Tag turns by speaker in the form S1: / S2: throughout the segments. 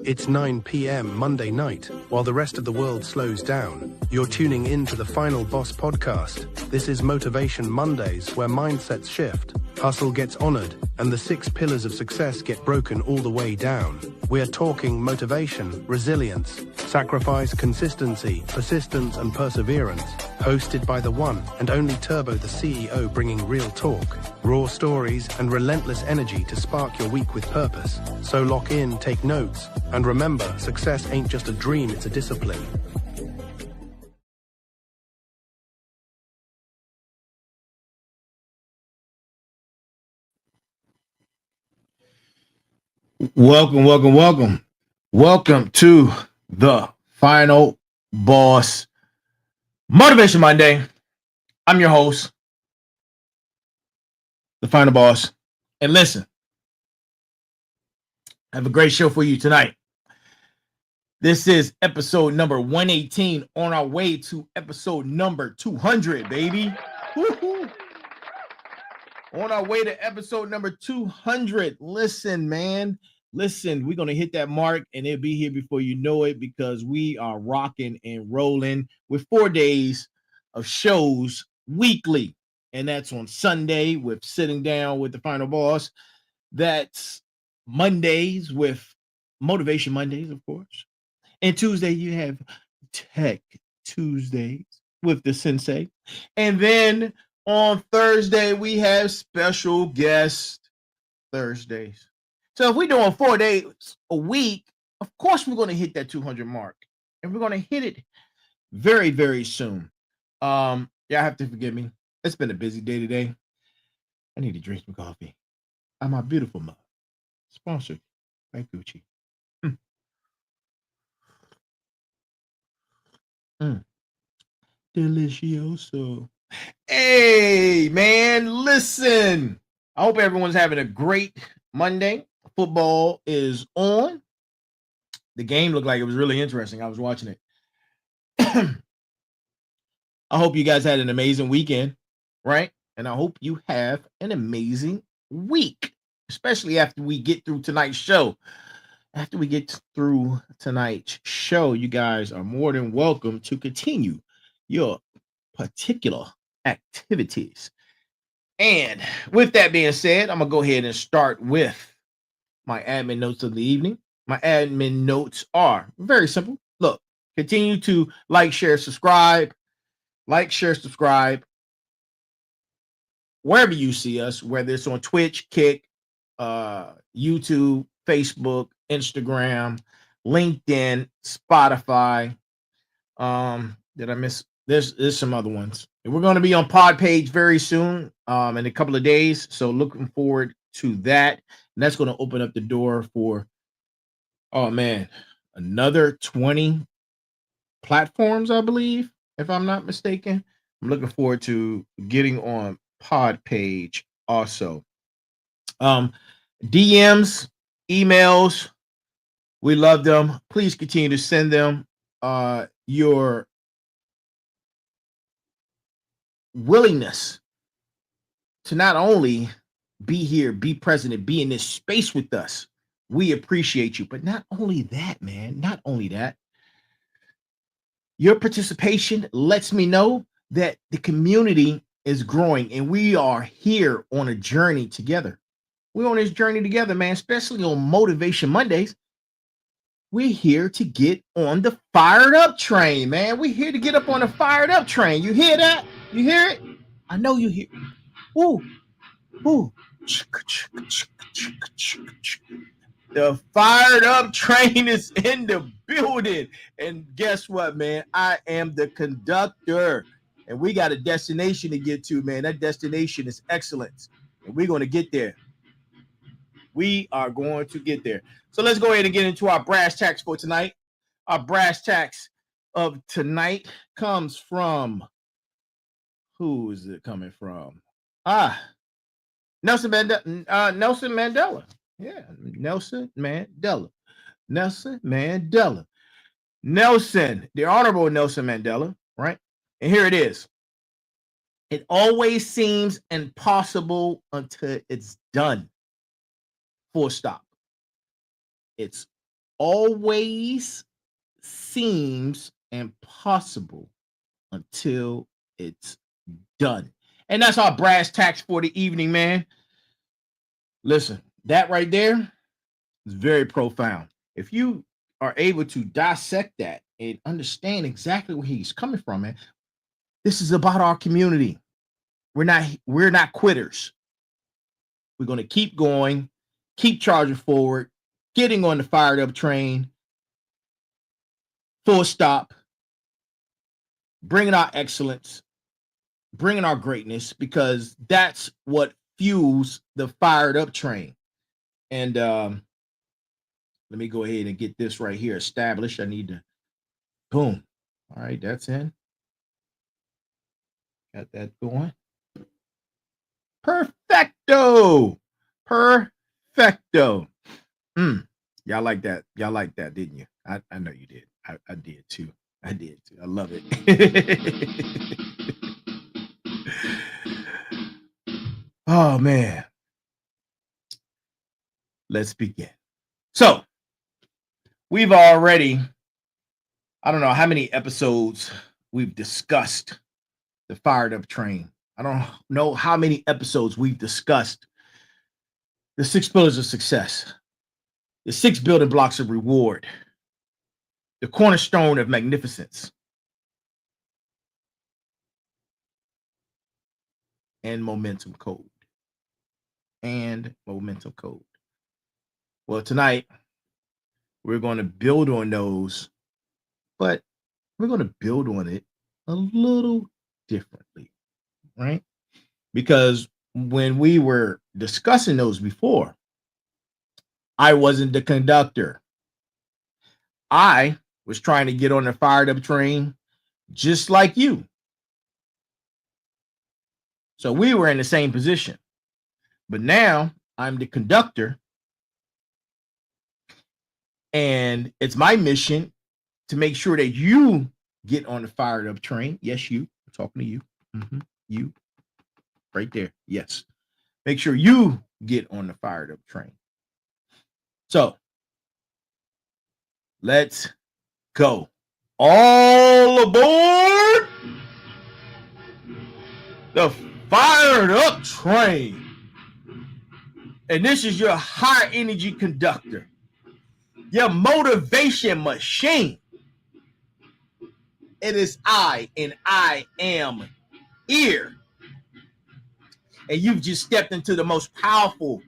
S1: It's 9 p.m. Monday night. While the rest of the world slows down, you're tuning in to the Final Boss podcast. This is Motivation Mondays, where mindsets shift, hustle gets honored, and the 6 pillars of success get broken all the way down. We're talking motivation, resilience, sacrifice, consistency, persistence, and perseverance. Hosted by the one and only Turbo, the CEO, bringing real talk, raw stories, and relentless energy to spark your week with purpose. So lock in, take notes, and remember, success ain't just a dream, it's a discipline.
S2: Welcome to the Final Boss Motivation Monday. I'm your host, the Final Boss. And listen, I have a great show for you tonight. This is episode number 118 on our way to episode number 200, baby. Woo-hoo. On our way to episode number 200. Listen, man. Listen, we're going to hit that mark and it'll be here before you know it, because we are rocking and rolling with 4 days of shows weekly. And that's on Sunday with Sitting Down with the Final Boss. That's Mondays with Motivation Mondays, of course. And Tuesday, you have Tech Tuesdays with the Sensei. And then on Thursday, we have special guest Thursdays. So if we're doing 4 days a week, of course we're going to hit that 200 mark. And we're going to hit it very, very soon. Y'all have to forgive me. It's been a busy day today. I need to drink some coffee. I'm my beautiful mug. Sponsored by Gucci. Delicioso. Hey, man, listen. I hope everyone's having a great Monday. Football is on. The game looked like it was really interesting. I was watching it. I hope you guys had an amazing weekend, right? And I hope you have an amazing week, especially after we get through tonight's show. After we get through tonight's show, you guys are more than welcome to continue your particular activities. And with that being said, I'm going to go ahead and start with my admin notes of the evening. My admin notes are very simple. Look, continue to like, share, subscribe. Like, share, subscribe. Wherever you see us, whether it's on Twitch, Kick, YouTube, Facebook, Instagram, LinkedIn, Spotify. Did I miss? There's some other ones. And we're going to be on Pod Page very soon, in a couple of days. So looking forward to that. And that's going to open up the door for, oh man, another 20 platforms, I believe, if I'm not mistaken. I'm looking forward to getting on Pod Page also. DMs, emails, we love them. Please continue to send them. Your willingness to not only be here, be present, and be in this space with us. We appreciate you. But not only that, man, not only that, your participation lets me know that the community is growing and we are here on a journey together. We're on this journey together, man, especially on Motivation Mondays. We're here to get on the fired up train, man. We're here to get up on the fired up train. You hear that? You hear it? I know you hear it. Ooh, ooh. The fired up train is in the building. And guess what, man? I am the conductor. And we got a destination to get to, man. That destination is excellence. And we're going to get there. We are going to get there. So let's go ahead and get into our brass tacks for tonight. Our brass tacks of tonight comes from, who is it coming from? Nelson Mandela. Yeah, Nelson Mandela. Nelson, the Honorable Nelson Mandela, right? And here it is. It always seems impossible until it's done. Full stop. It's always seems impossible until it's done. And that's our brass tacks for the evening, man. Listen, that right there is very profound. If you are able to dissect that and understand exactly where he's coming from, man, this is about our community. We're not quitters. We're going to keep going, keep charging forward, getting on the fired up train, full stop, bringing our excellence, bringing our greatness, because that's what fuels the fired up train. And let me go ahead and get this right here established. I need to, boom. All right, that's in. Got that going. Perfecto. Perfecto. Y'all like that. Y'all like that, didn't you? I know you did. I did too. I did too. I love it. Oh, man. Let's begin. So, we've already, I don't know how many episodes we've discussed the fired up train. I don't know how many episodes we've discussed the 6 pillars of success, the 6 building blocks of reward, the cornerstone of magnificence, and momentum code. Well, tonight we're going to build on those, but we're going to build on it a little differently, right? Because when we were discussing those before, I wasn't the conductor. I was trying to get on the fired up train just like you. So we were in the same position. But now I'm the conductor. And it's my mission to make sure that you get on the fired up train. Yes, you. I'm talking to you. You. Right there. Yes. Make sure you get on the fired up train. So let's go. All aboard the fired up train. And this is your high energy conductor, your motivation machine. It is I, and I am here. And you've just stepped into the most powerful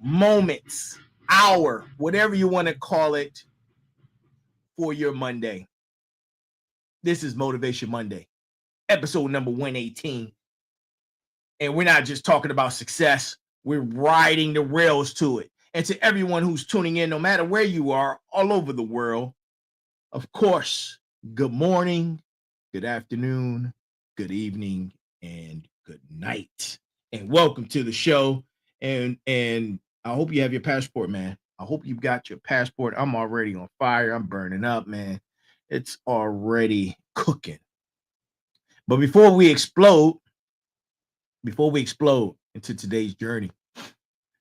S2: moments, hour, whatever you want to call it, for your Monday. This is Motivation Monday, episode number 118. And we're not just talking about success. We're riding the rails to it. And to everyone who's tuning in, no matter where you are, all over the world, of course, good morning, good afternoon, good evening, and good night. And welcome to the show. And I hope you have your passport, man. I hope you've got your passport. I'm already on fire. I'm burning up, man. It's already cooking. But before we explode into today's journey,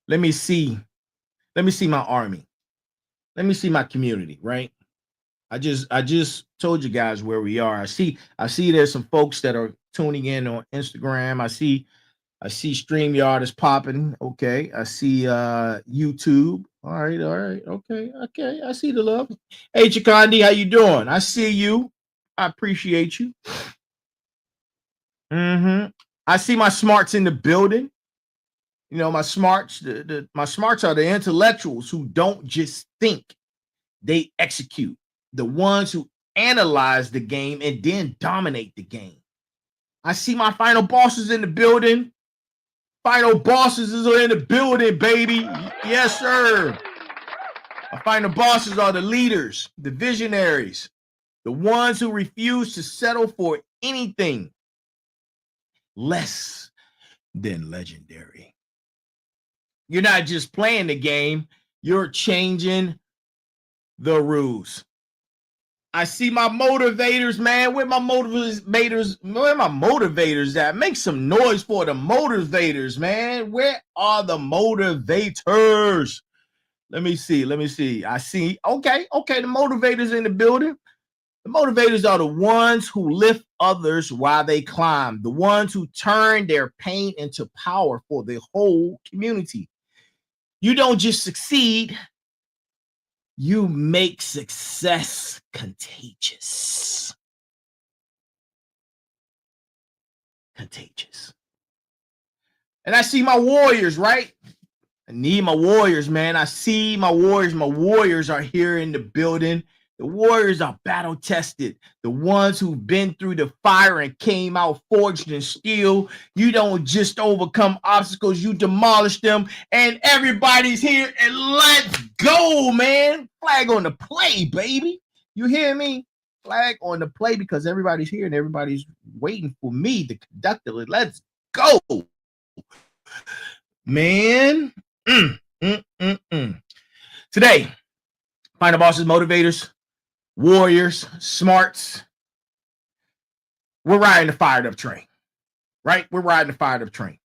S2: let me see my army. Let me see my community, right? I just told you guys where we are. I see there's some folks that are tuning in on Instagram. I see StreamYard is popping. Okay. I see YouTube. All right. Okay. I see the love. Hey, Chikandi, how you doing? I see you. I appreciate you. I see my smarts in the building. You know, my smarts, my smarts are the intellectuals who don't just think, they execute. The ones who analyze the game and then dominate the game. I see my final bosses in the building. Final bosses are in the building, baby. Yes, sir. My final bosses are the leaders, the visionaries, the ones who refuse to settle for anything less than legendary. You're not just playing the game, you're changing the rules. I see my motivators, man. Where my motivators? Where my motivators at? Make some noise for the motivators, man. Where are the motivators? Let me see. I see. Okay. The motivators in the building. The motivators are the ones who lift others while they climb, the ones who turn their pain into power for the whole community. You don't just succeed, you make success contagious. Contagious. And I see my warriors, right? I need my warriors, man. I see my warriors. My warriors are here in the building. The warriors are battle tested. The ones who've been through the fire and came out forged in steel. You don't just overcome obstacles, you demolish them. And everybody's here. And let's go, man. Flag on the play, baby. You hear me? Flag on the play, because everybody's here and everybody's waiting for me, the conductor. Let's go, man. Today, Final Bosses, motivators, warriors, smarts. We're riding the fired up train, right? We're riding the fired up train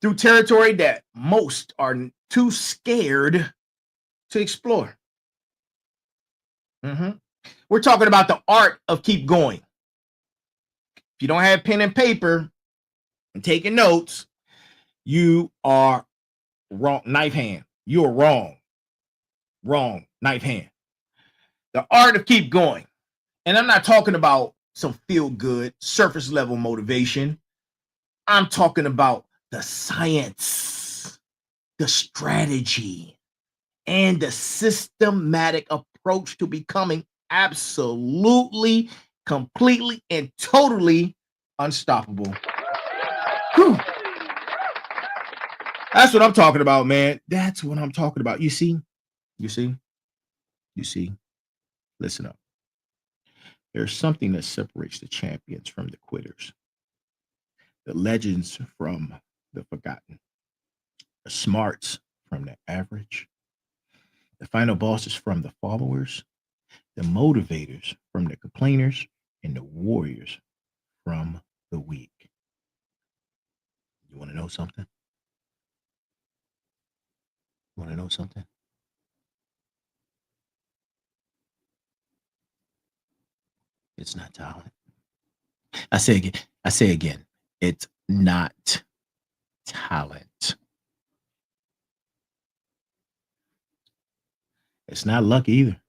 S2: through territory that most are too scared to explore. We're talking about the art of keep going. If you don't have pen and paper and taking notes, you are wrong. Knife hand. You are wrong. Wrong. Knife hand. The art of keep going. And I'm not talking about some feel good, surface level motivation. I'm talking about the science, the strategy, and the systematic approach to becoming absolutely, completely, and totally unstoppable. Whew. That's what I'm talking about, man. That's what I'm talking about. You see, listen up. There's something that separates the champions from the quitters, the legends from the forgotten, the smarts from the average, the final bosses from the followers, the motivators from the complainers, and the warriors from the weak. You want to know something? You want to know something? It's not talent. I say again, it's not talent. It's not luck either.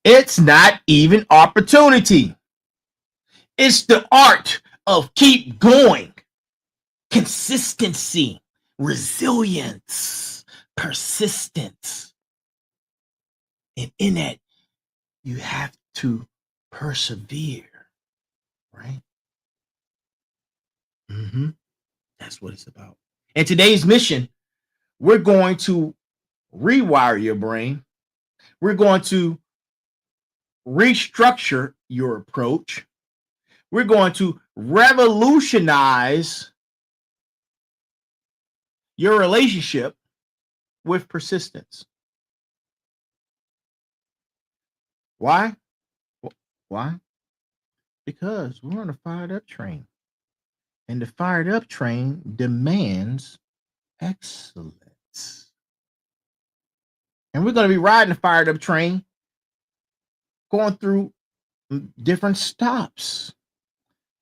S2: It's not even opportunity. It's the art of keep going, consistency, resilience, persistence. And in that, you have to persevere, right? That's what it's about. And today's mission, we're going to rewire your brain. We're going to restructure your approach. We're going to revolutionize your relationship with persistence. Why? Why? Because we're on a fired up train. And the fired up train demands excellence. And we're going to be riding the fired up train, going through different stops.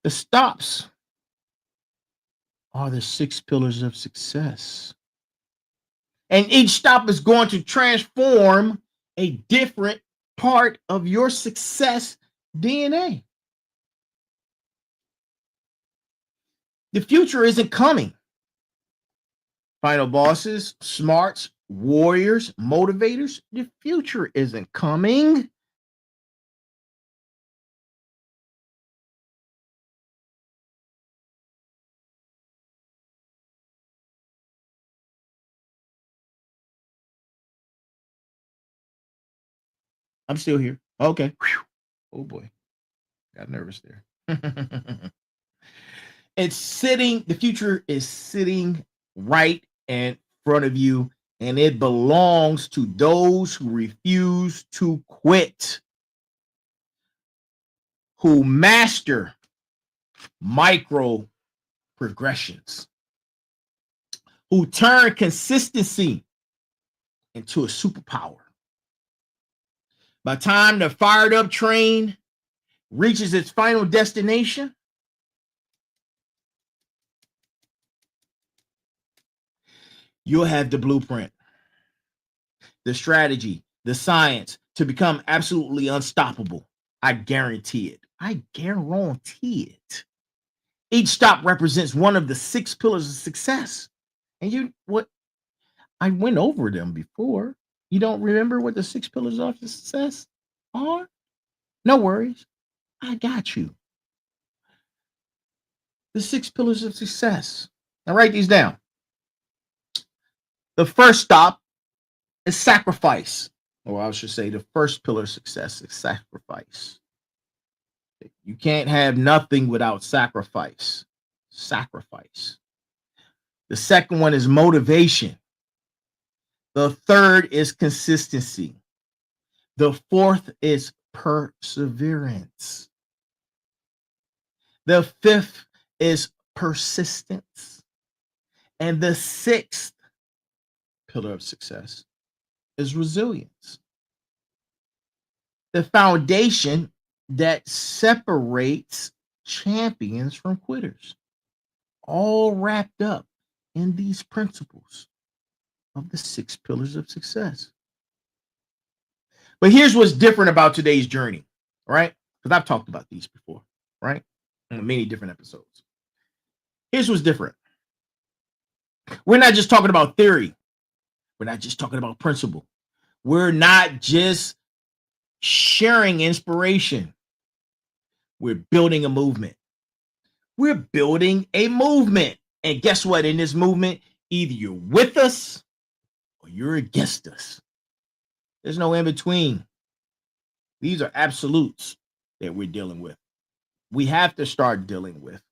S2: The stops are the 6 pillars of success. And each stop is going to transform a different part of your success DNA. The future isn't coming. Final bosses, smarts, warriors, motivators, the future isn't coming. I'm still here. Okay. Oh boy. Got nervous there. The future is sitting right in front of you, and it belongs to those who refuse to quit, who master micro progressions, who turn consistency into a superpower. By the time the fired up train reaches its final destination, you'll have the blueprint, the strategy, the science to become absolutely unstoppable. I guarantee it. I guarantee it. Each stop represents one of the 6 pillars of success. And I went over them before. You don't remember what the 6 pillars of success are? No worries. I got you. The 6 pillars of success. Now write these down. The first stop is sacrifice. Or I should say the first pillar of success is sacrifice. You can't have nothing without sacrifice. Sacrifice. The second one is motivation. The third is consistency. The fourth is perseverance. The fifth is persistence. And the sixth pillar of success is resilience. The foundation that separates champions from quitters, all wrapped up in these principles of the 6 pillars of success. But here's what's different about today's journey, right? Because I've talked about these before, right? In many different episodes. Here's what's different. We're not just talking about theory. We're not just talking about principle. We're not just sharing inspiration. We're building a movement. We're building a movement. And guess what? In this movement, either you're with us or you're against us. There's no in between. These are absolutes that we're dealing with. We have to start dealing with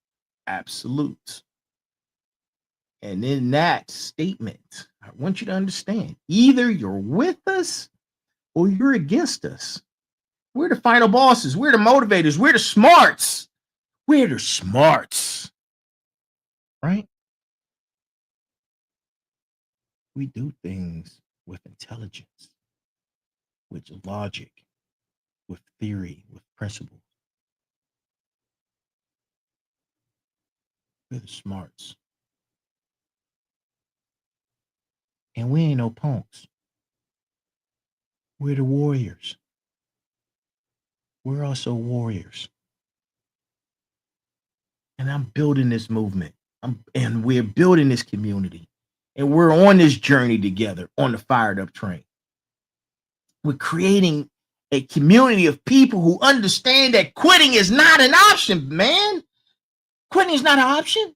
S2: absolutes. And in that statement, I want you to understand, either you're with us or you're against us. We're the final bosses. We're the motivators. We're the smarts. We're the smarts. Right? We do things with intelligence, with logic, with theory, with principle. We're the smarts. And we ain't no punks. We're the warriors. We're also warriors. And I'm building this movement. And we're building this community. And we're on this journey together on the fired up train. We're creating a community of people who understand that quitting is not an option, man. Quitting is not an option.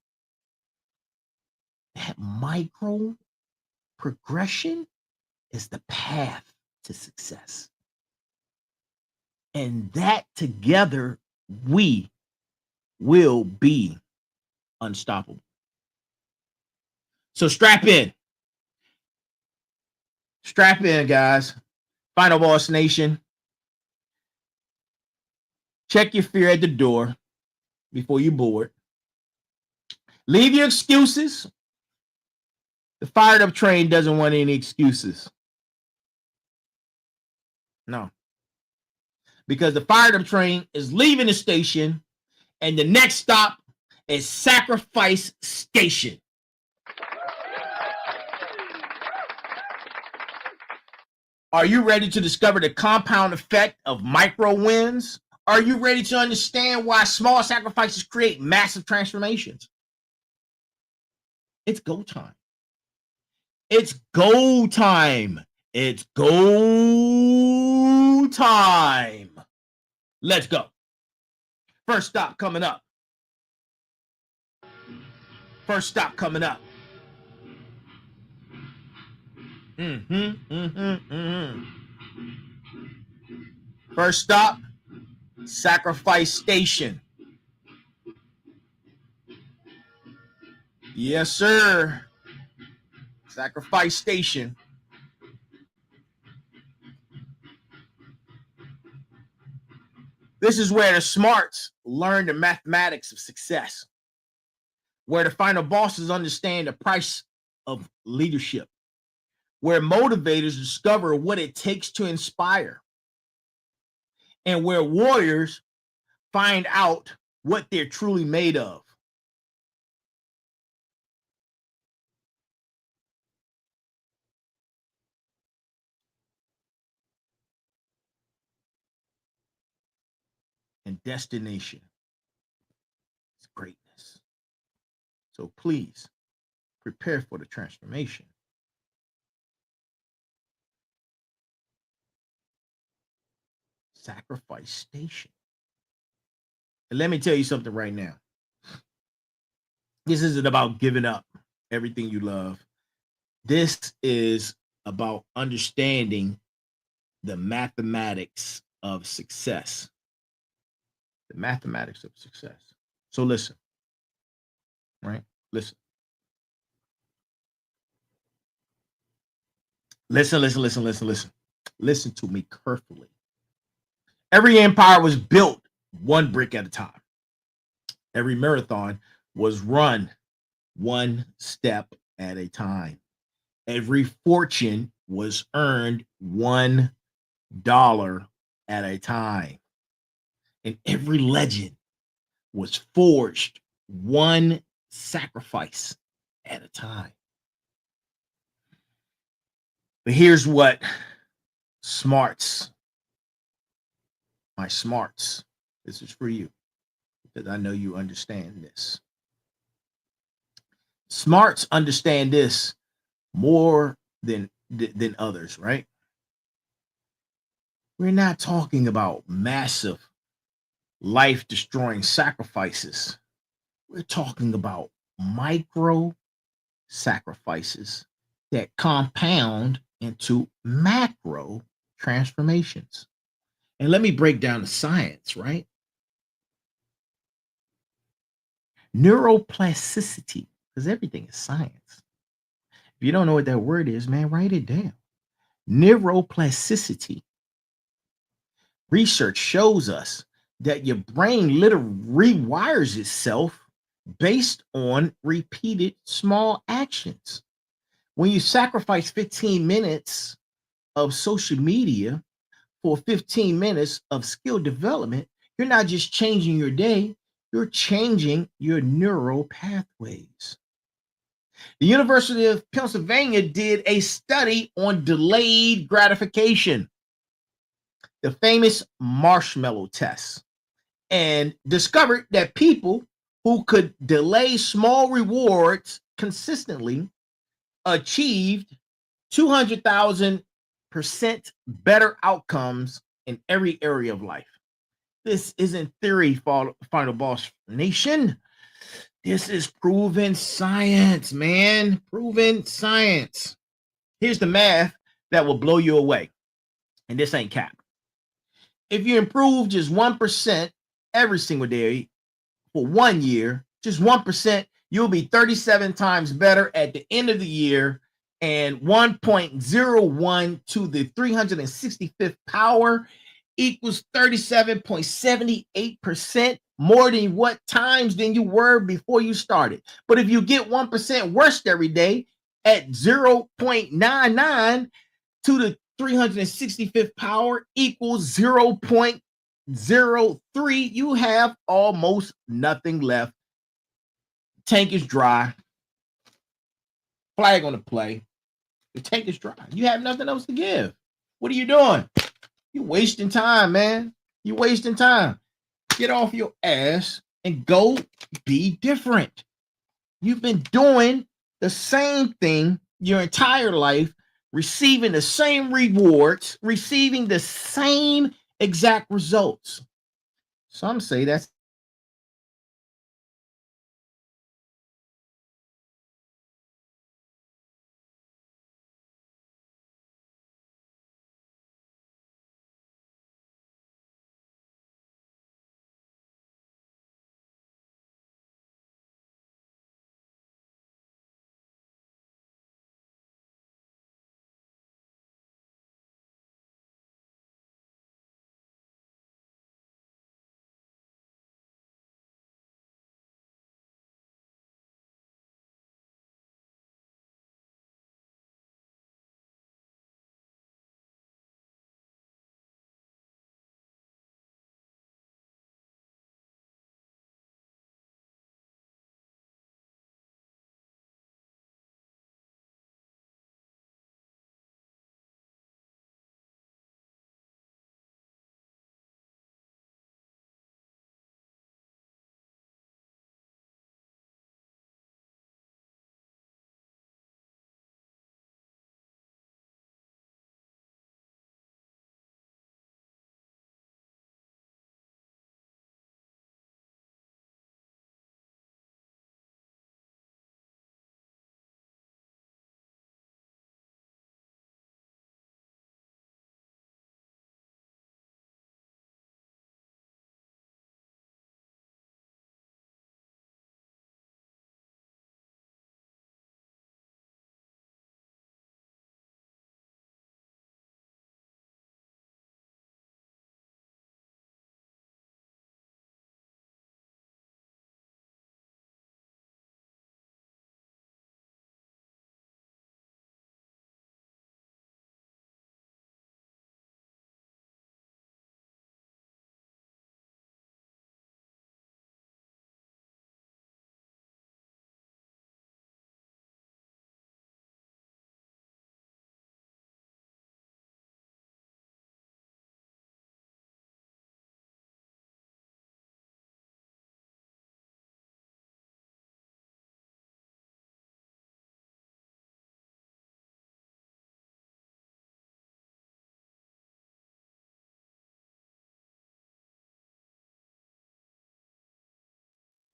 S2: That micro progression is the path to success. And that together, we will be unstoppable. So strap in. Strap in, guys. Final Boss Nation. Check your fear at the door before you board. Leave your excuses. The fired up train doesn't want any excuses. No. Because the fired up train is leaving the station and the next stop is Sacrifice Station. Are you ready to discover the compound effect of micro wins? Are you ready to understand why small sacrifices create massive transformations? It's go time. It's go time. It's go time. Let's go. First stop coming up. First stop coming up. First stop, Sacrifice Station. Yes, sir. Sacrifice Station. This is where the smarts learn the mathematics of success, where the final bosses understand the price of leadership, where motivators discover what it takes to inspire, and where warriors find out what they're truly made of. And destination is greatness. So please prepare for the transformation. Sacrifice station. And let me tell you something right now. This isn't about giving up everything you love. This is about understanding the mathematics of success. The mathematics of success. So listen, right? Listen. Listen. Listen to me carefully. Every empire was built one brick at a time. Every marathon was run one step at a time. Every fortune was earned $1 at a time. And every legend was forged one sacrifice at a time. But here's what my smarts, this is for you, because I know you understand this. Smarts understand this more than others, right? We're not talking about massive life-destroying sacrifices. We're talking about micro sacrifices that compound into macro transformations. And let me break down the science, right? Neuroplasticity, because everything is science. If you don't know what that word is, man, write it down. Neuroplasticity. Research shows us that your brain literally rewires itself based on repeated small actions. When you sacrifice 15 minutes of social media for 15 minutes of skill development, you're not just changing your day, you're changing your neural pathways. The University of Pennsylvania did a study on delayed gratification, the famous marshmallow test, and discovered that people who could delay small rewards consistently achieved 200,000% better outcomes in every area of life. This isn't theory, Final Boss Nation. This is proven science, man. Proven science. Here's the math that will blow you away. And this ain't cap. If you improve just 1% every single day for 1 year, just 1%, you'll be 37 times better at the end of the year, and 1.01 to the 365th power equals 37.78% more than what times than you were before you started. But if you get 1% worse every day at 0.99 to the 365th power equals 0.03, you have almost nothing left. Tank is dry. Flag on the play. The tank is dry. You have nothing else to give. What are you doing? You're wasting time, man. You're wasting time. Get off your ass and go be different. You've been doing the same thing your entire life, receiving the same rewards, receiving the same exact results. Some say that's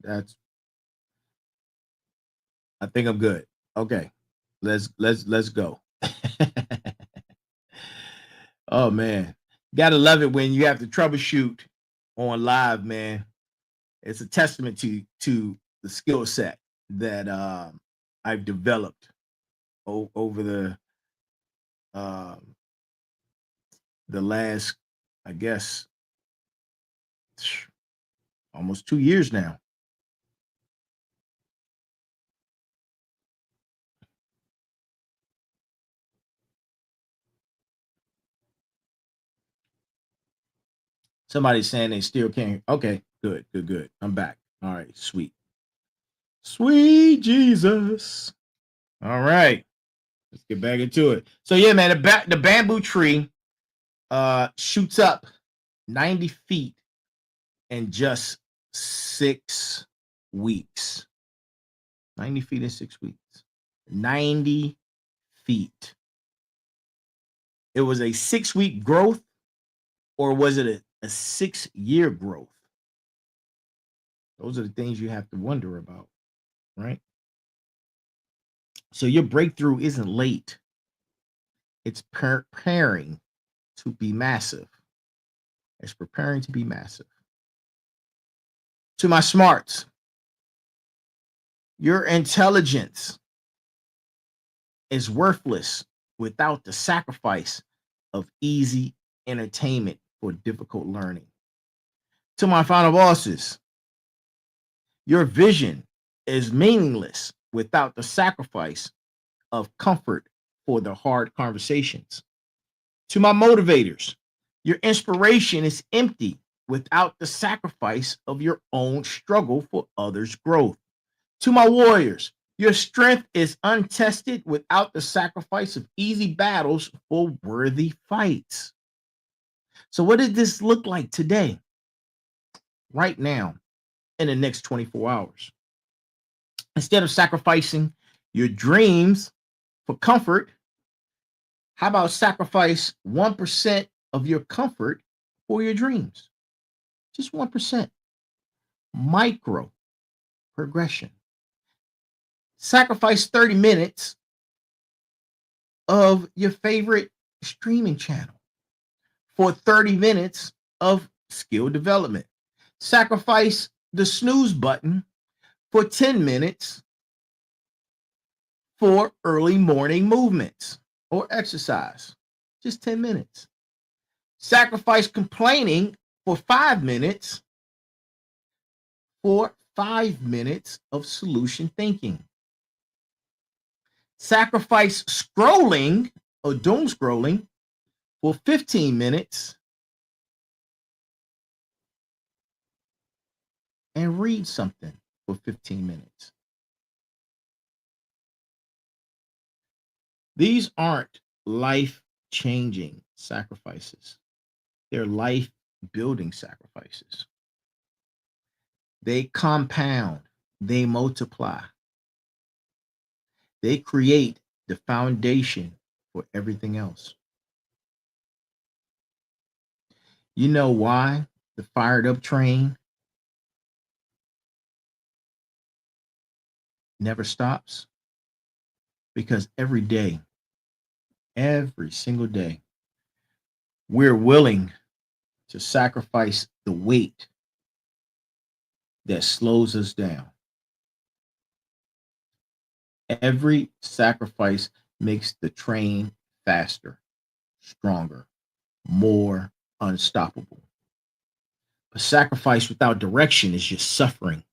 S2: I think I'm good. Okay. Let's go. Oh man. Gotta love it when you have to troubleshoot on live, man. It's a testament to the skill set that I've developed over the last, I guess, almost 2 years now. Somebody's saying they still can't. Okay, good. I'm back. All right, sweet Jesus. All right, let's get back into it. So yeah, man, the bamboo tree shoots up 90 feet in just 6 weeks. 90 feet in 6 weeks. 90 feet. It was a 6-week growth, or was it a 6-year growth? Those are the things you have to wonder about, right? So your breakthrough isn't late. It's preparing to be massive. It's preparing to be massive. To my smarts, your intelligence is worthless without the sacrifice of easy entertainment for difficult learning. To my final bosses, your vision is meaningless without the sacrifice of comfort for the hard conversations. To my motivators, your inspiration is empty without the sacrifice of your own struggle for others' growth. To my warriors, your strength is untested without the sacrifice of easy battles for worthy fights. So, what did this look like today, right now, in the next 24 hours? Instead of sacrificing your dreams for comfort, how about sacrifice 1% of your comfort for your dreams? Just 1%. Micro progression. Sacrifice 30 minutes of your favorite streaming channel for 30 minutes of skill development. Sacrifice the snooze button for 10 minutes for early morning movements or exercise. Just 10 minutes. Sacrifice complaining for 5 minutes for 5 minutes of solution thinking. Sacrifice scrolling or doom scrolling for 15 minutes and read something for 15 minutes. These aren't life-changing sacrifices. They're life-building sacrifices. They compound, they multiply. They create the foundation for everything else. You know why the fired up train never stops? Because every day, every single day, we're willing to sacrifice the weight that slows us down. Every sacrifice makes the train faster, stronger, more unstoppable. But sacrifice without direction is just suffering.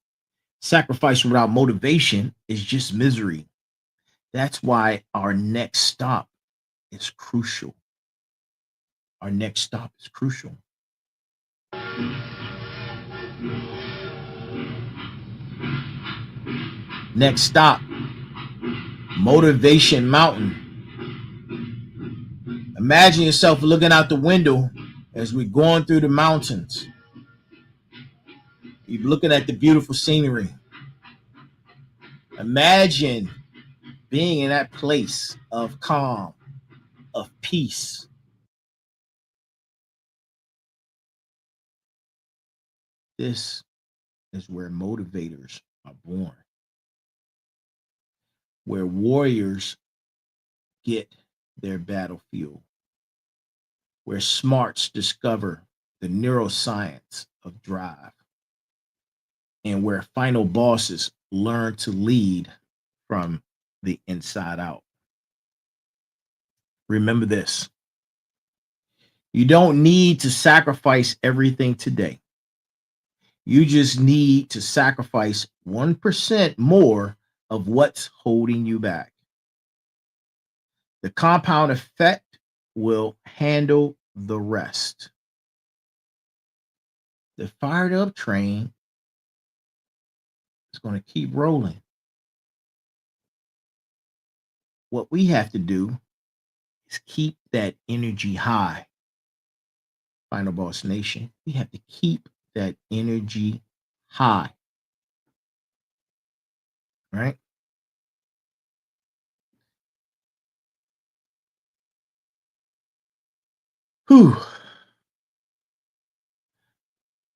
S2: Sacrifice without motivation is just misery. That's why our next stop is crucial. Our next stop is crucial. Next stop, Motivation Mountain. Imagine yourself looking out the window as we're going through the mountains. You're looking at the beautiful scenery. Imagine being in that place of calm, of peace. This is where motivators are born, where warriors get their battlefield, where smarts discover the neuroscience of drive, and where final bosses learn to lead from the inside out. Remember this: you don't need to sacrifice everything today. You just need to sacrifice 1% more of what's holding you back. The compound effect will handle the rest. The fired up train is going to keep rolling. What we have to do is keep that energy high. Final Boss Nation, we have to keep that energy high. Right? Whew.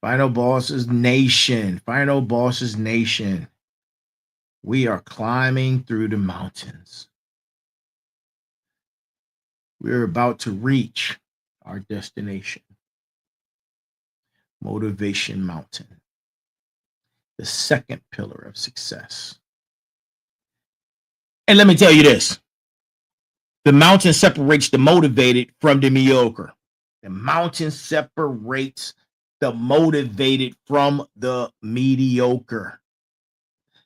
S2: Final Bosses Nation. Final Bosses Nation. We are climbing through the mountains. We're about to reach our destination. Motivation Mountain. The second pillar of success. And let me tell you this: the mountain separates the motivated from the mediocre. The mountain separates the motivated from the mediocre.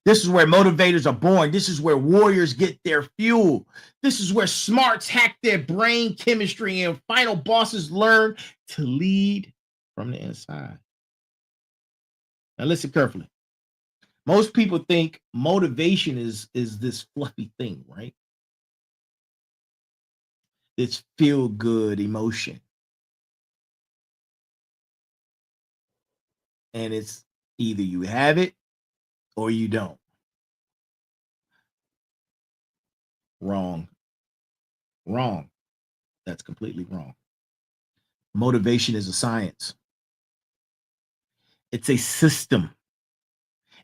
S2: This is where motivators are born. This is where warriors get their fuel. This is where smarts hack their brain chemistry and final bosses learn to lead from the inside. Now listen carefully. Most people think motivation is this fluffy thing, right? It's feel-good emotion. And it's either you have it or you don't. Wrong. Wrong. That's completely wrong. Motivation is a science. It's a system.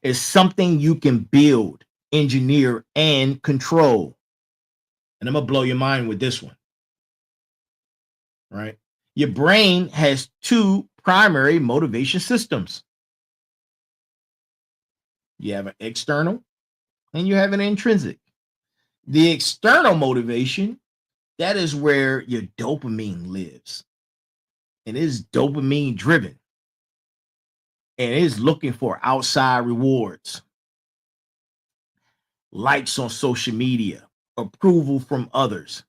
S2: It's something you can build, engineer, and control. And I'm going to blow your mind with this one. Right? Your brain has two primary motivation systems. You have an external and you have an intrinsic. The external motivation, that is where your dopamine lives. And it is dopamine driven. And it is looking for outside rewards. Likes on social media, approval from others,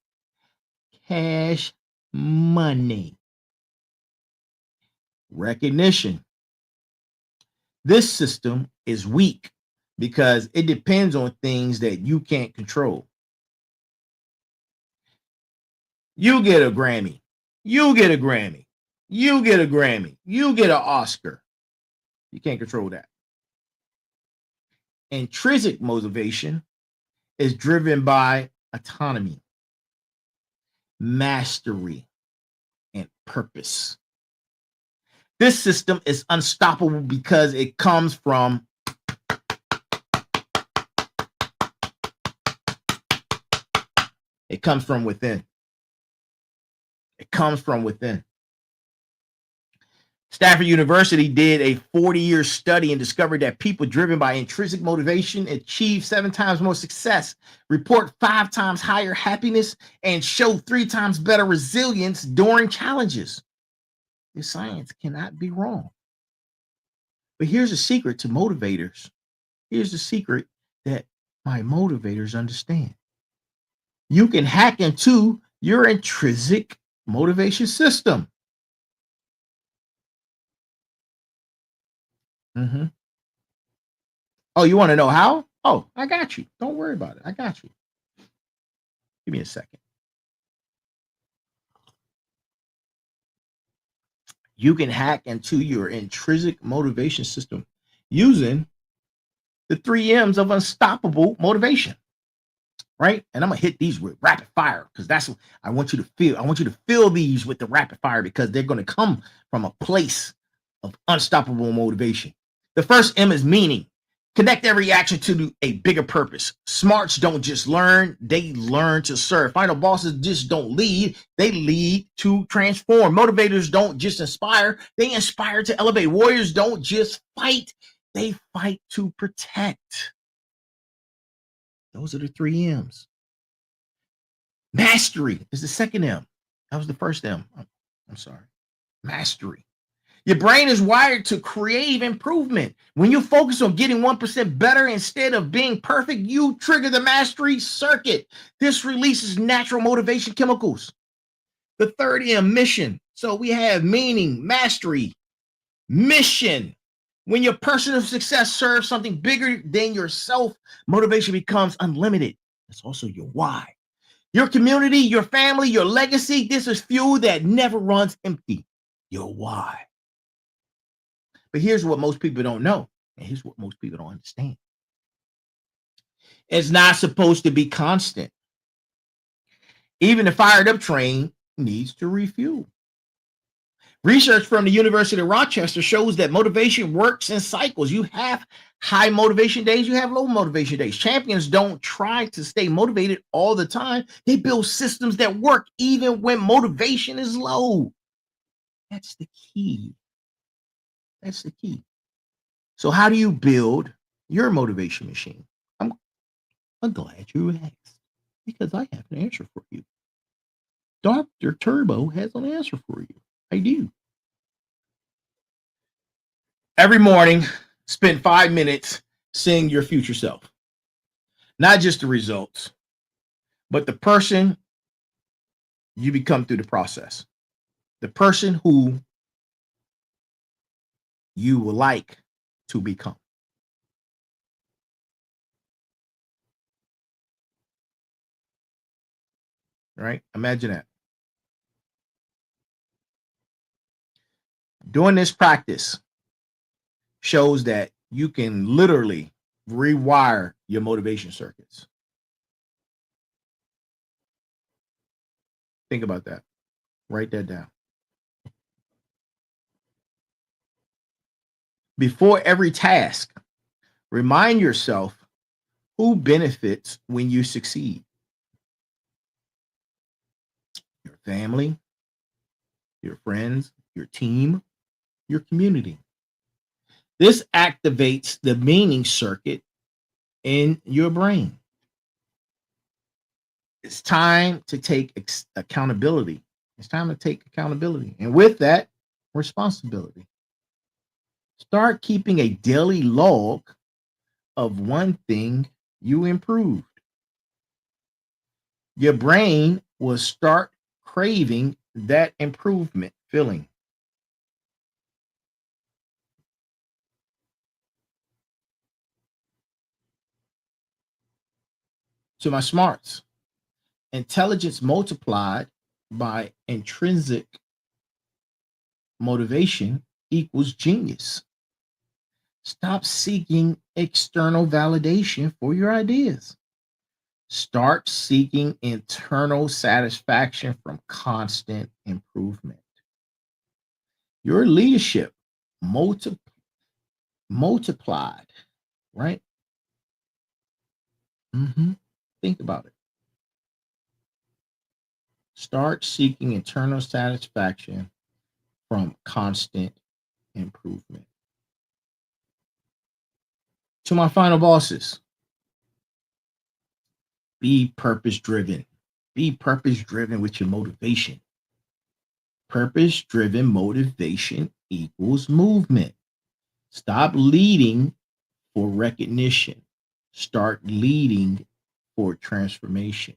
S2: cash money, recognition. This system is weak because it depends on things that you can't control. You get a Grammy. You get a Grammy. You get a Grammy. You get an Oscar. You can't control that. Intrinsic motivation is driven by autonomy, mastery, and purpose. This system is unstoppable because it comes from within. It comes from within. Stanford University did a 40-year study and discovered that people driven by intrinsic motivation achieve 7 times more success, report 5 times higher happiness, and show 3 times better resilience during challenges. This science cannot be wrong. But here's a secret to motivators. Here's the secret that my motivators understand. You can hack into your intrinsic motivation system. Oh, you want to know how? Oh, I got you. Don't worry about it. I got you. Give me a second. You can hack into your intrinsic motivation system using the 3 M's of unstoppable motivation. Right? And I'm going to hit these with rapid fire because that's what I want you to feel. I want you to feel these with the rapid fire because they're going to come from a place of unstoppable motivation. The first M is meaning. Connect every action to a bigger purpose. Smarts don't just learn, they learn to serve. Final bosses just don't lead, they lead to transform. Motivators don't just inspire, they inspire to elevate. Warriors don't just fight, they fight to protect. Those are the 3 M's. Mastery is the second M. That was the first M. I'm sorry. Mastery. Your brain is wired to crave improvement. When you focus on getting 1% better instead of being perfect, you trigger the mastery circuit. This releases natural motivation chemicals. The third M, mission. So we have meaning, mastery, mission. When your personal success serves something bigger than yourself, motivation becomes unlimited. That's also your why. Your community, your family, your legacy, this is fuel that never runs empty. Your why. But here's what most people don't know, and here's what most people don't understand. It's not supposed to be constant. Even the fired up train needs to refuel. Research from the University of Rochester shows that motivation works in cycles. You have high motivation days, you have low motivation days. Champions don't try to stay motivated all the time. They build systems that work even when motivation is low. That's the key. That's the key. So how do you build your motivation machine? I'm glad you asked, because I have an answer for you. Dr. Turbo has an answer for you. I do. Every morning, spend 5 minutes seeing your future self. Not just the results, but the person you become through the process. The person who you would like to become. Right? Imagine that. Doing this practice shows that you can literally rewire your motivation circuits. Think about that. Write that down. Before every task, remind yourself who benefits when you succeed. Your family, your friends, your team, your community. This activates the meaning circuit in your brain. It's time to take accountability. It's time to take accountability. And with that, responsibility. Start keeping a daily log of one thing you improved. Your brain will start craving that improvement feeling. To my smarts, intelligence multiplied by intrinsic motivation equals genius. Stop seeking external validation for your ideas. Start seeking internal satisfaction from constant improvement. Your leadership multiplied, right? Think about it. Start seeking internal satisfaction from constant improvement. To my final bosses, be purpose-driven. Be purpose-driven with your motivation. Purpose-driven motivation equals movement. Stop leading for recognition. Start leading for transformation.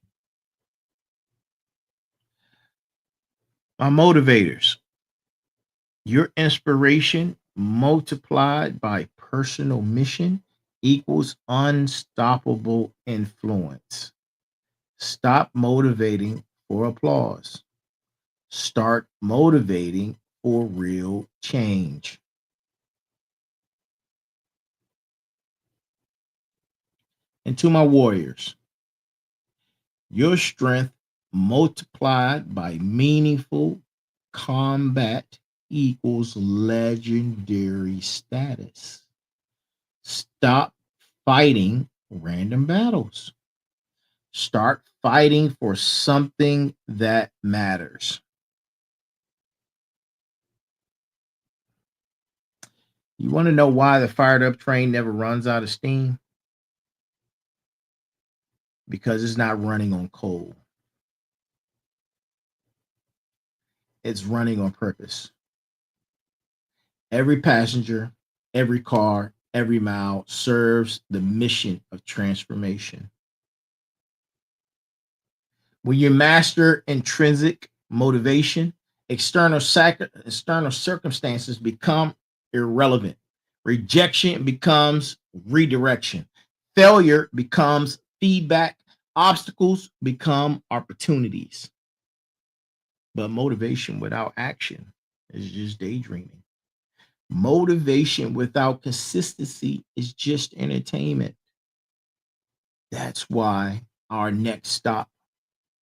S2: My motivators, your inspiration multiplied by personal mission equals unstoppable influence. Stop motivating for applause. Start motivating for real change. And to my warriors, your strength multiplied by meaningful combat equals legendary status. Stop fighting random battles. Start fighting for something that matters. You want to know why the fired up train never runs out of steam? Because it's not running on coal. It's running on purpose. Every passenger, every car, every mile serves the mission of transformation. When you master intrinsic motivation, external circumstances become irrelevant. Rejection becomes redirection. Failure becomes feedback. Obstacles become opportunities. But motivation without action is just daydreaming. Motivation without consistency is just entertainment. That's why our next stop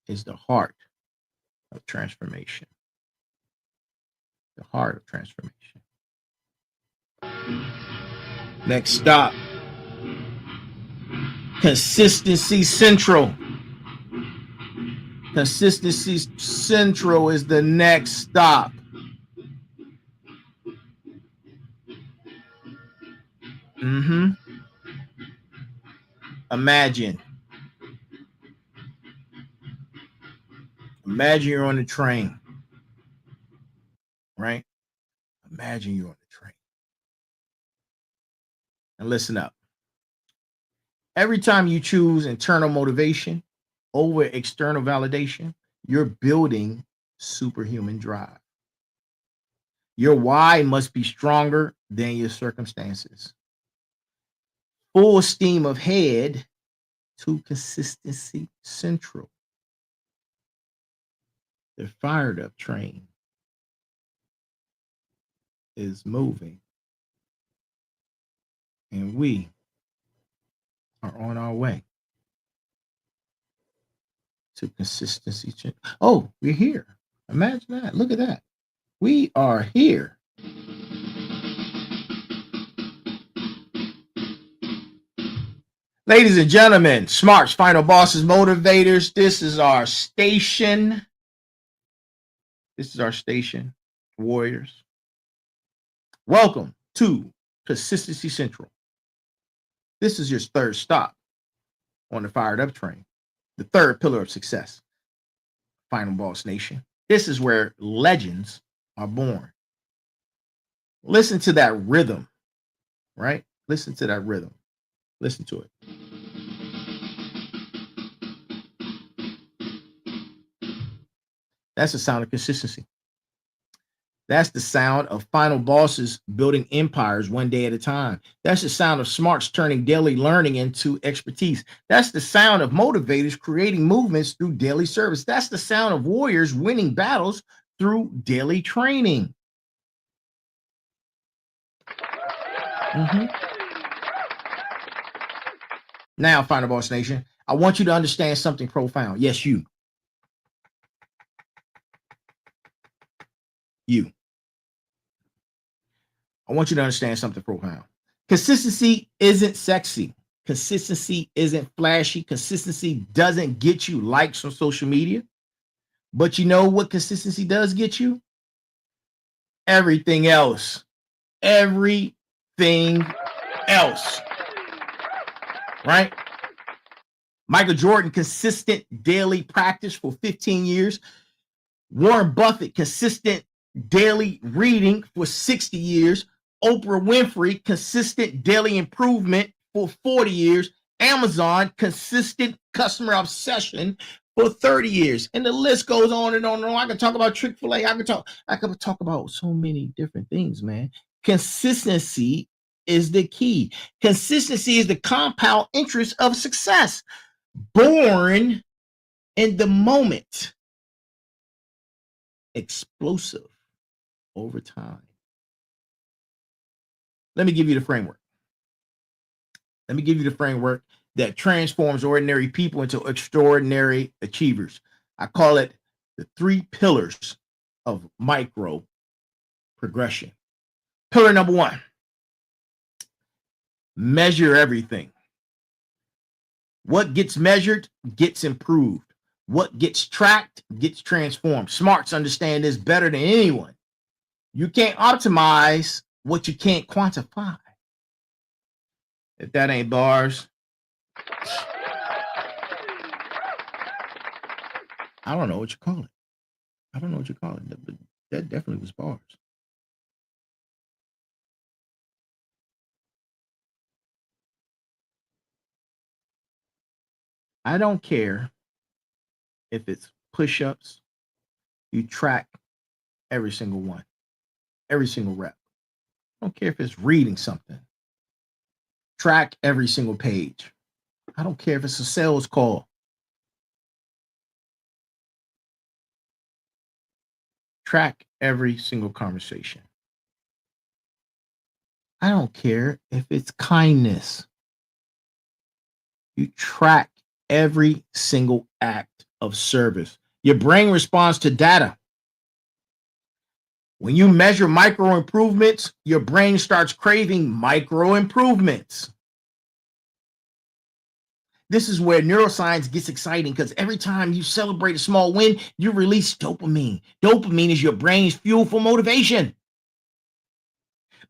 S2: is the heart of transformation. The heart of transformation. Next stop, consistency central. Consistency central is the next stop. Imagine you're on the train, right? Imagine you're on the train. And listen up. Every time you choose internal motivation over external validation, you're building superhuman drive. Your why must be stronger than your circumstances. Full steam ahead to consistency central. The fired up train is moving, and we are on our way to consistency. Oh, we're here. Imagine that. Look at that. We are here. Ladies and gentlemen, Smarts, Final Bosses, Motivators, this is our station. This is our station, Warriors. Welcome to Consistency Central. This is your third stop on the fired up train, the third pillar of success, Final Boss Nation. This is where legends are born. Listen to that rhythm, right? Listen to that rhythm. Listen to it. That's the sound of consistency. That's the sound of final bosses building empires one day at a time. That's the sound of smarts turning daily learning into expertise. That's the sound of motivators creating movements through daily service. That's the sound of warriors winning battles through daily training. Now, Final Boss Nation, I want you to understand something profound. Yes, you. I want you to understand something profound. Consistency isn't sexy. Consistency isn't flashy. Consistency doesn't get you likes on social media. But you know what consistency does get you? Everything else. Everything else. Right? Michael Jordan, consistent daily practice for 15 years. Warren Buffett, consistent daily reading for 60 years. Oprah Winfrey, consistent daily improvement for 40 years. Amazon, consistent customer obsession for 30 years. And the list goes on and on and on. I can talk about Chick-fil-A. I could talk about so many different things, man. Consistency is the key. Consistency is the compound interest of success. Born in the moment. Explosive over time. Let me give you the framework. Let me give you the framework that transforms ordinary people into extraordinary achievers. I call it the 3 pillars of micro progression. Pillar number 1. Measure everything. What gets measured gets improved. What gets tracked gets transformed. Smarts understand this better than anyone. You can't optimize what you can't quantify. If that ain't bars, I don't know what you call it. I don't know what you call it, but that definitely was bars. I don't care if it's push-ups. You track every single one, every single rep. I don't care if it's reading something. Track every single page. I don't care if it's a sales call. Track every single conversation. I don't care if it's kindness. You track every single act of service. Your brain responds to data. When you measure micro improvements, your brain starts craving micro improvements. This is where neuroscience gets exciting because every time you celebrate a small win, you release dopamine. Dopamine is your brain's fuel for motivation.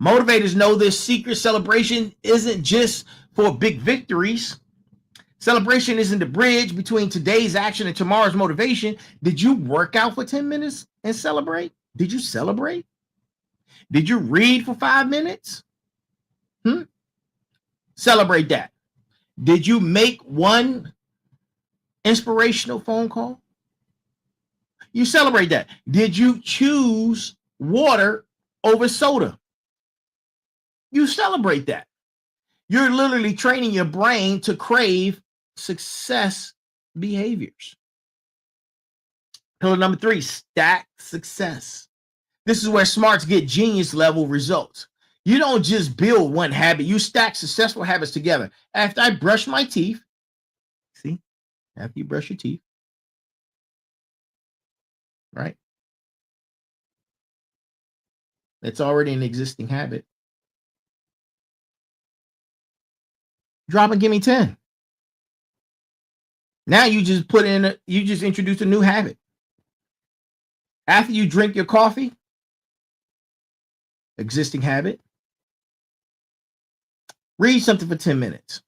S2: Motivators know this secret celebration isn't just for big victories. Celebration isn't the bridge between today's action and tomorrow's motivation. Did you work out for 10 minutes and celebrate? Did you celebrate? Did you read for 5 minutes? Celebrate that. Did you make one inspirational phone call? You celebrate that. Did you choose water over soda? You celebrate that. You're literally training your brain to crave success behaviors. Pillar number 3, stack success. This is where smarts get genius level results. You don't just build one habit, you stack successful habits together. After I brush my teeth, see, after you brush your teeth, right? It's already an existing habit. Drop and give me 10. Now you just introduce a new habit. After you drink your coffee, existing habit, read something for 10 minutes.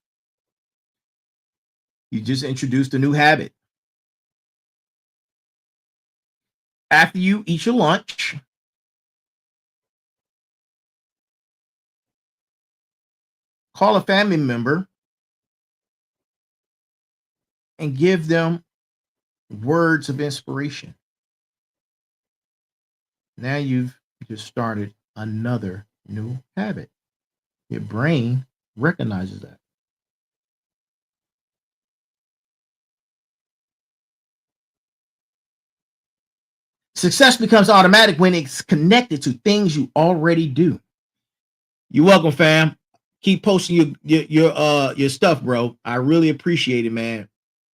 S2: You just introduced a new habit. After you eat your lunch, call a family member and give them words of inspiration. Now you've just started another new habit. Your brain recognizes that. Success becomes automatic when it's connected to things you already do. You're welcome, fam. Keep posting your stuff, bro. I really appreciate it, man.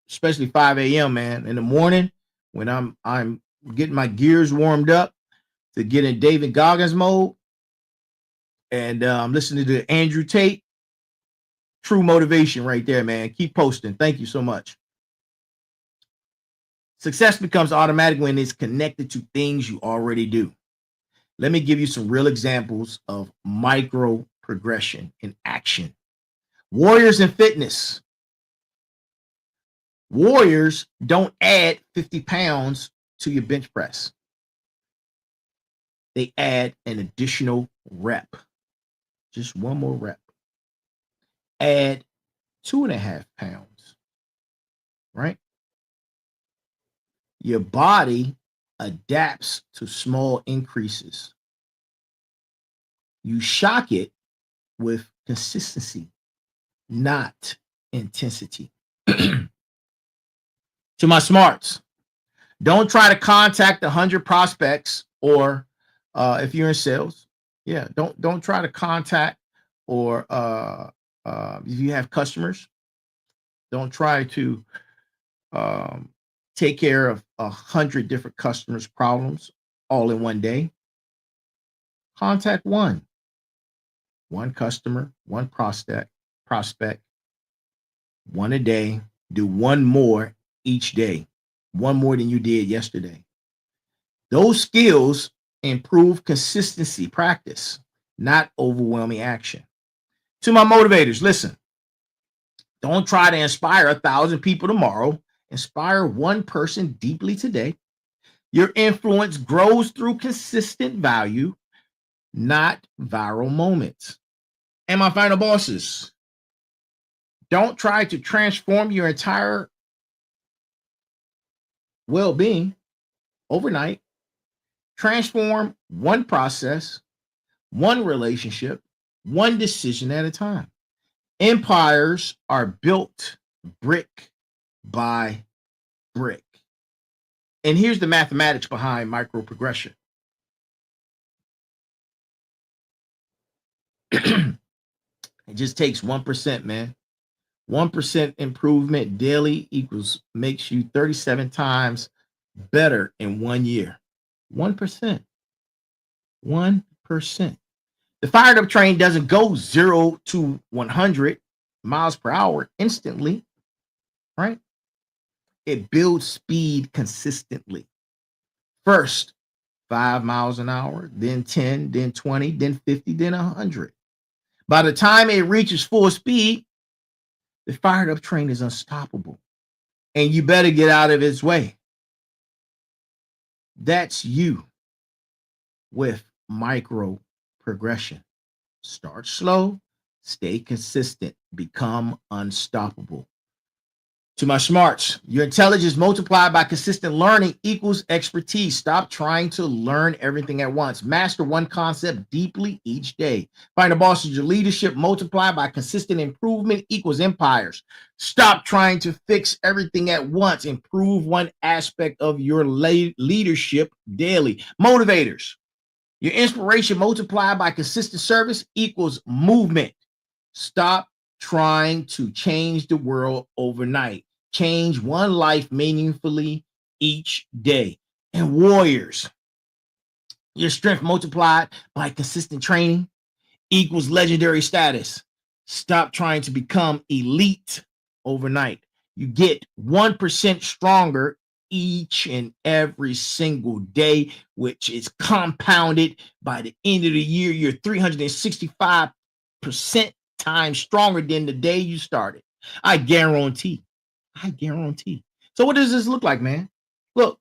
S2: Especially 5 a.m., man. In the morning when I'm getting my gears warmed up to get in David Goggins mode. And I'm listening to Andrew Tate. True motivation right there, man. Keep posting. Thank you so much. Success becomes automatic when it's connected to things you already do. Let me give you some real examples of micro progression in action. Warriors in fitness. Warriors don't add 50 pounds to your bench press. They add an additional rep. Just one more rep. Add 2.5 pounds, right? Your body adapts to small increases. You shock it with consistency, not intensity. To my smarts, don't try to contact 100 prospects, or if you're in sales, don't try to contact, or if you have customers, don't try to take care of 100 different customers' problems all in one day. Contact one customer, one prospect prospect, one a day. Do one more each day, one more than you did yesterday. Those skills improve consistency practice, not overwhelming action. To my motivators, listen, don't try to inspire 1,000 people tomorrow. Inspire one person deeply today. Your influence grows through consistent value, not viral moments. And my final bosses, don't try to transform your entire well-being overnight. Transform one process, one relationship, one decision at a time. Empires are built brick by brick. And here's the mathematics behind micro progression. It just takes 1%, man. 1% improvement daily makes you 37 times better in 1 year. 1%. 1%. The fired up train doesn't go 0 to 100 miles per hour instantly, right? It builds speed consistently. First, 5 miles an hour, then 10, then 20, then 50, then 100. By the time it reaches full speed, the fired up train is unstoppable, and you better get out of its way. That's you with micro progression. Start slow, stay consistent, become unstoppable. To my smarts, your intelligence multiplied by consistent learning equals expertise. Stop trying to learn everything at once. Master one concept deeply each day. Find the bosses. Your leadership multiplied by consistent improvement equals empires. Stop trying to fix everything at once. Improve one aspect of your leadership daily. Motivators. Your inspiration multiplied by consistent service equals movement. Stop trying to change the world overnight. Change one life meaningfully each day. And warriors, your strength multiplied by consistent training equals legendary status. Stop trying to become elite overnight. You get 1% stronger each and every single day, which is compounded by the end of the year. You're 365% times stronger than the day you started. I guarantee. So what does this look like, man? Look,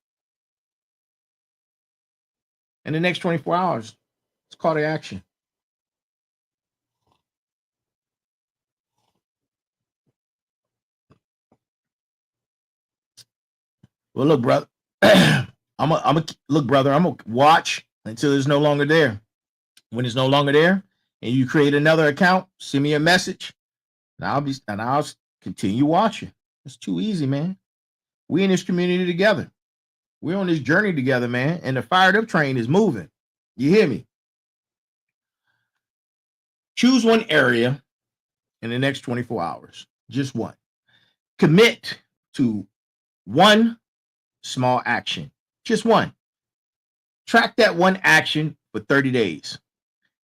S2: in the next 24 hours, it's call to action. Well, look, brother, I'm gonna watch until it's no longer there. When it's no longer there, and you create another account, send me a message, and I'll continue watching. It's too easy, man. We in this community together. We're on this journey together, man. And the fired up train is moving. You hear me? Choose one area in the next 24 hours. Just one. Commit to one small action. Just one. Track that one action for 30 days.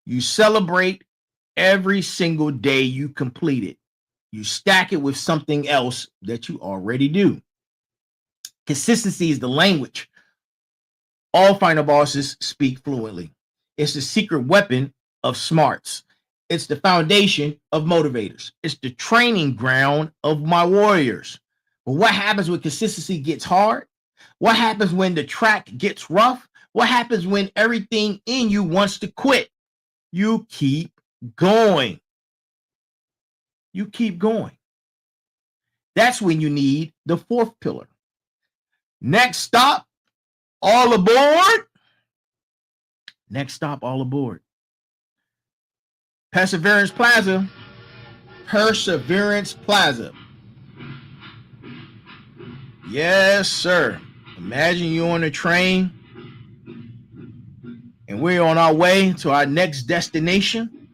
S2: You celebrate every single day you complete it. You stack it with something else that you already do. Consistency is the language all final bosses speak fluently. It's the secret weapon of smarts. It's the foundation of motivators. It's the training ground of my warriors. But what happens when consistency gets hard? What happens when the track gets rough? What happens when everything in you wants to quit? You keep going. You keep going. That's when you need the fourth pillar. Next stop, all aboard. Next stop, all aboard. Perseverance Plaza. Perseverance Plaza. Yes, sir. Imagine you're on a train and we're on our way to our next destination.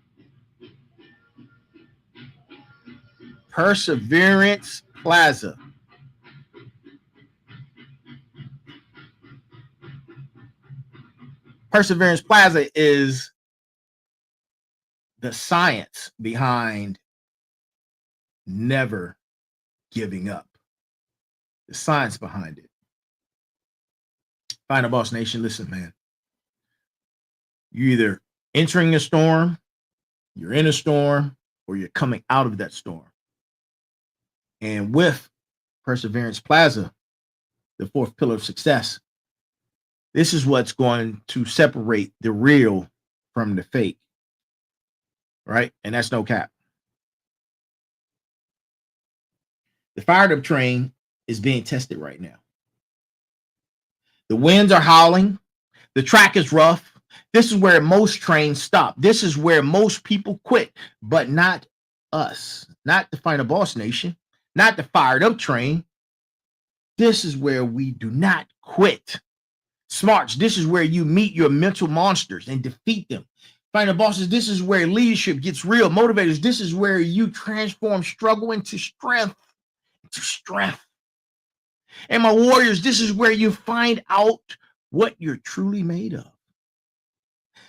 S2: Perseverance Plaza. Perseverance Plaza is the science behind never giving up. The science behind it. Final Boss Nation, listen, man. You're either entering a storm, you're in a storm, or you're coming out of that storm. And with Perseverance Plaza, the fourth pillar of success, this is what's going to separate the real from the fake, right? And that's no cap. The fired up train is being tested right now. The winds are howling. The track is rough. This is where most trains stop. This is where most people quit, but not us, not the Final Boss Nation, not the fired up train. This is where we do not quit. Smarts, this is where you meet your mental monsters and defeat them. Final Bosses, this is where leadership gets real. Motivators, this is where you transform struggle into strength. And my warriors, this is where you find out what you're truly made of.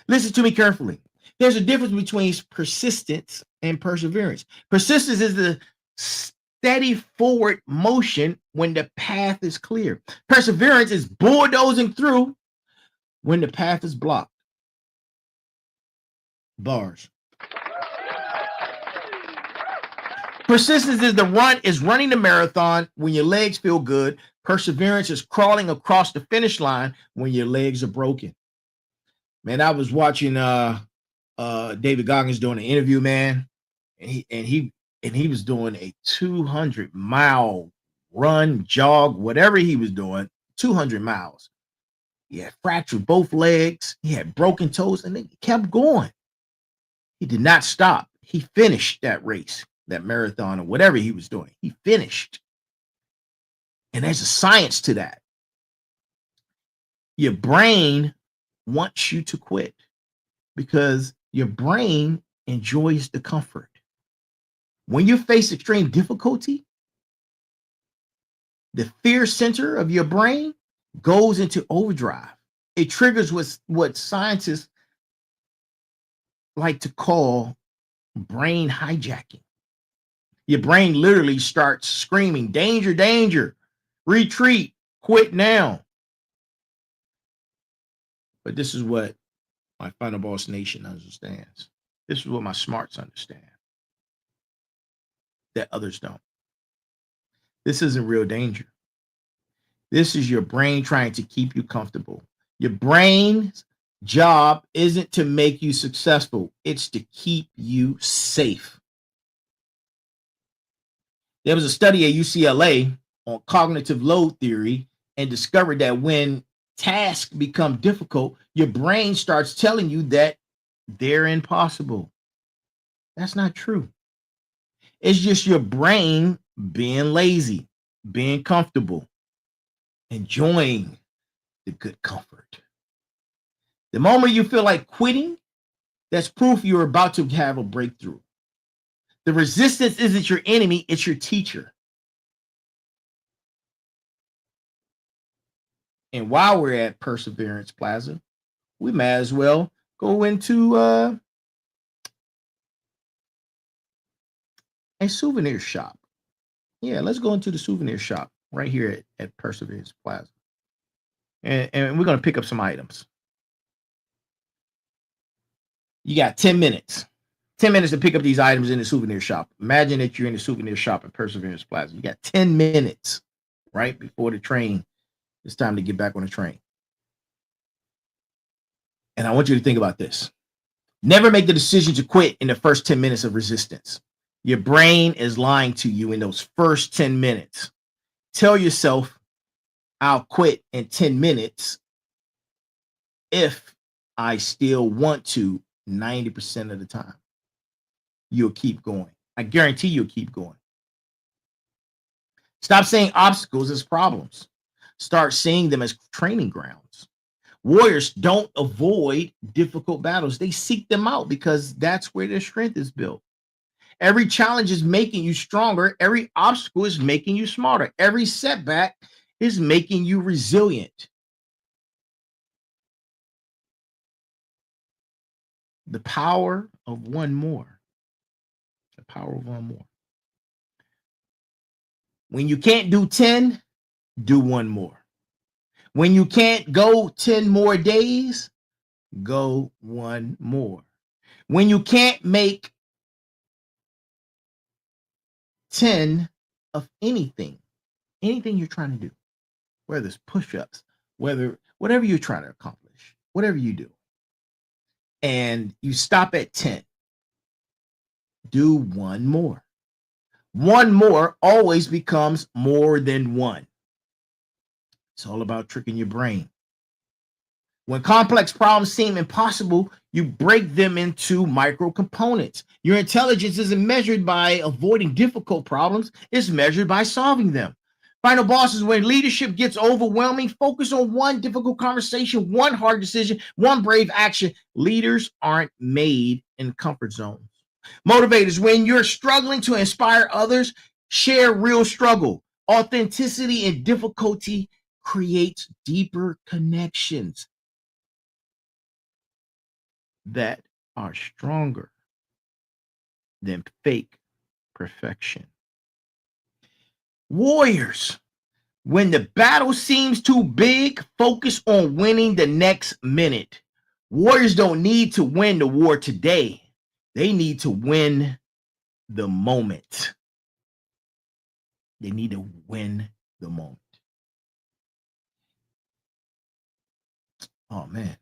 S2: Listen to me carefully. There's a difference between persistence and perseverance. Persistence is the steady forward motion when the path is clear. Perseverance is bulldozing through when the path is blocked. Bars. Persistence is running the marathon when your legs feel good. Perseverance is crawling across the finish line when your legs are broken. Man, I was watching David Goggins doing an interview, man, and he was doing a 200-mile run, jog, whatever he was doing, 200 miles. He had fractured both legs, he had broken toes, and he kept going. He did not stop. He finished that race, that marathon, or whatever he was doing. He finished. And there's a science to that. Your brain wants you to quit because your brain enjoys the comfort. When you face extreme difficulty, the fear center of your brain goes into overdrive. It triggers what scientists like to call brain hijacking. Your brain literally starts screaming, danger, danger, retreat, quit now. But this is what my Final Boss Nation understands. This is what my smarts understand that others don't. This isn't real danger. This is your brain trying to keep you comfortable. Your brain's job isn't to make you successful. It's to keep you safe. There was a study at UCLA on cognitive load theory and discovered that when tasks become difficult, your brain starts telling you that they're impossible. That's not true. It's just your brain being lazy, being comfortable, enjoying the good comfort. The moment you feel like quitting, that's proof you're about to have a breakthrough. The resistance isn't your enemy, it's your teacher. And while we're at Perseverance Plaza, we might as well go into a souvenir shop. Yeah, let's go into the souvenir shop right here at Perseverance Plaza. And we're going to pick up some items. You got 10 minutes. 10 minutes to pick up these items in the souvenir shop. Imagine that you're in the souvenir shop at Perseverance Plaza. You got 10 minutes right before the train. It's time to get back on the train. And I want you to think about this. Never make the decision to quit in the first 10 minutes of resistance. Your brain is lying to you in those first 10 minutes. Tell yourself, I'll quit in 10 minutes if I still want to 90% of the time. You'll keep going. I guarantee you'll keep going. Stop seeing obstacles as problems. Start seeing them as training grounds. Warriors don't avoid difficult battles. They seek them out because that's where their strength is built. Every challenge is making you stronger. Every obstacle is making you smarter. Every setback is making you resilient. The power of one more. The power of one more. When you can't do 10, do one more. When you can't go 10 more days, go one more. When you can't make 10 of anything you're trying to do, whether it's push-ups, whatever you're trying to accomplish, whatever you do, and you stop at 10, do one more. One more always becomes more than one. It's all about tricking your brain. When complex problems seem impossible, you break them into micro components. Your intelligence isn't measured by avoiding difficult problems, it's measured by solving them. Final boss is when leadership gets overwhelming. Focus on one difficult conversation, one hard decision, one brave action. Leaders aren't made in comfort zones. Motivators, when you're struggling to inspire others, share real struggle. Authenticity and difficulty creates deeper connections that are stronger than fake perfection. Warriors, when the battle seems too big, focus on winning the next minute. Warriors don't need to win the war today. They need to win the moment. They need to win the moment. Oh, man.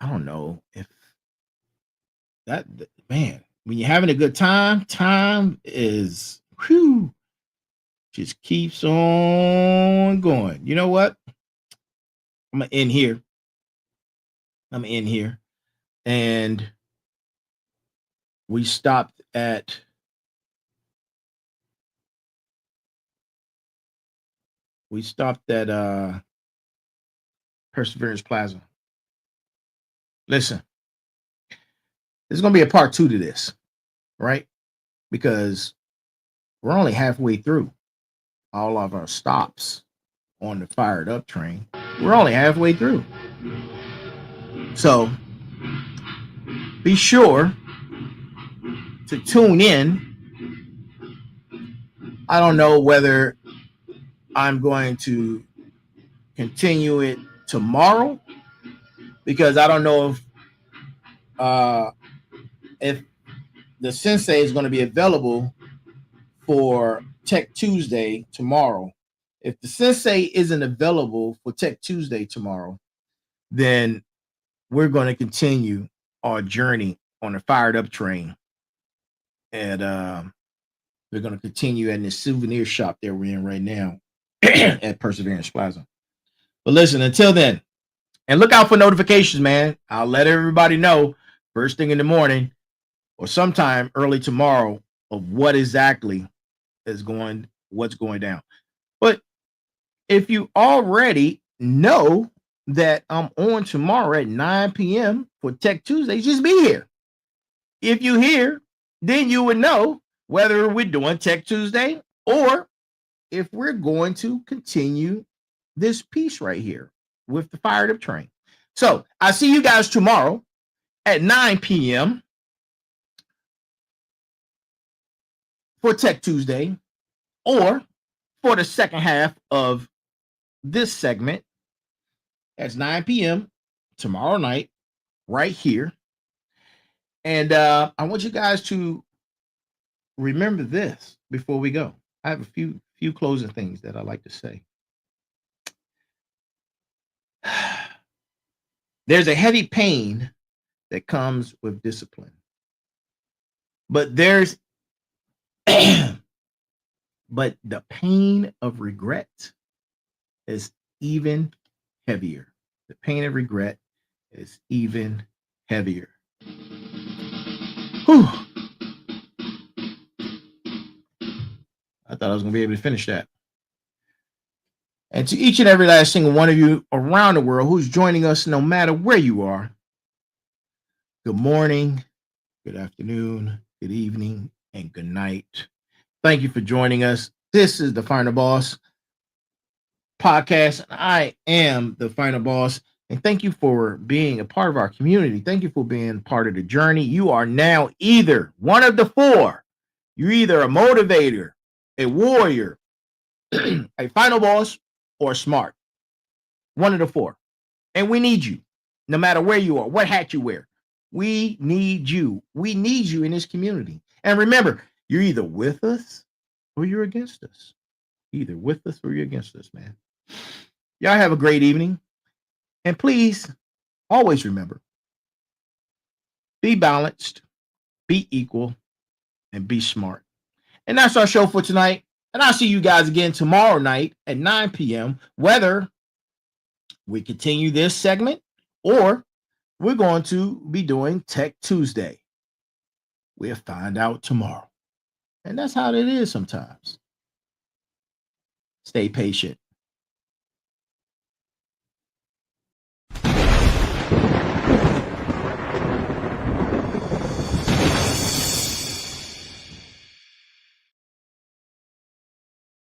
S2: I don't know if that, man, when you're having a good time, time is, whew, just keeps on going. You know what? I'm going to end here. And we stopped at Perseverance Plaza. Listen, there's going to be a part 2 to this, right? Because we're only halfway through all of our stops on the fired up train. We're only halfway through. So be sure to tune in. I don't know whether I'm going to continue it tomorrow, because I don't know if the sensei is going to be available for Tech Tuesday tomorrow. If the sensei isn't available for Tech Tuesday tomorrow, then we're going to continue our journey on the fired up train. And we're going to continue in this souvenir shop that we're in right now at Perseverance Plaza. But listen, until then, and look out for notifications, man. I'll let everybody know first thing in the morning or sometime early tomorrow of what exactly is what's going down. But if you already know that I'm on tomorrow at 9 p.m. for Tech Tuesday, just be here. If you're here, then you would know whether we're doing Tech Tuesday or if we're going to continue this piece right here with the fired up train. So I'll see you guys tomorrow at 9 p.m. for Tech Tuesday, or for the second half of this segment. That's 9 p.m. tomorrow night, right here. And I want you guys to remember this before we go. I have a few closing things that I like to say. There's a heavy pain that comes with discipline, but there's but the pain of regret is even heavier. The pain of regret is even heavier. Whew. I thought I was going to be able to finish that. And to each and every last single one of you around the world who's joining us, no matter where you are, good morning, good afternoon, good evening, and good night. Thank you for joining us. This is the Final Boss podcast. I am the Final Boss, And thank you for being a part of our community. Thank you for being part of the journey. You are now either one of the four. You're either a motivator, a warrior, a final boss, or smart. One of the four. And we need you, no matter where you are, what hat you wear. We need you. We need you in this community. And remember, you're either with us or you're against us. Either with us or you're against us, man. Y'all have a great evening. And please always remember, be balanced, be equal, and be smart. And that's our show for tonight. And I'll see you guys again tomorrow night at 9 p.m. Whether we continue this segment or we're going to be doing Tech Tuesday. We'll find out tomorrow. And that's how it is sometimes. Stay patient.